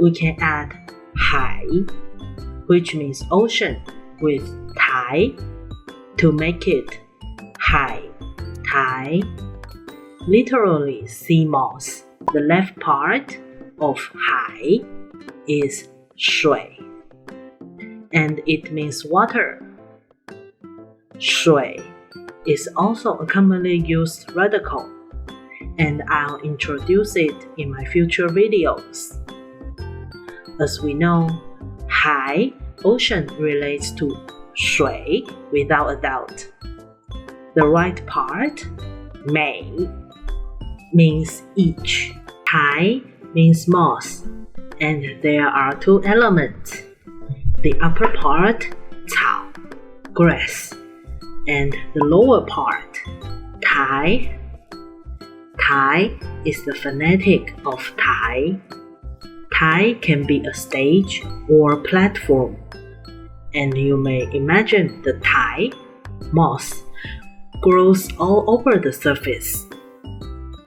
we can add 海 which means ocean with 台 to make it 海台 literally sea moss. The left part of 海 is 水 and it means water. 水 is also a commonly used radical and I'll introduce it in my future videos. As we know, 海 ocean relates to 水 without a doubt. The right part, 每 means each. 台 means moss, and there are two elements. The upper part, 草 grass, and the lower part, 台 台 is the phonetic of Thai. Thai can be a stage or platform, and you may imagine the Thai moss grows all over the surface.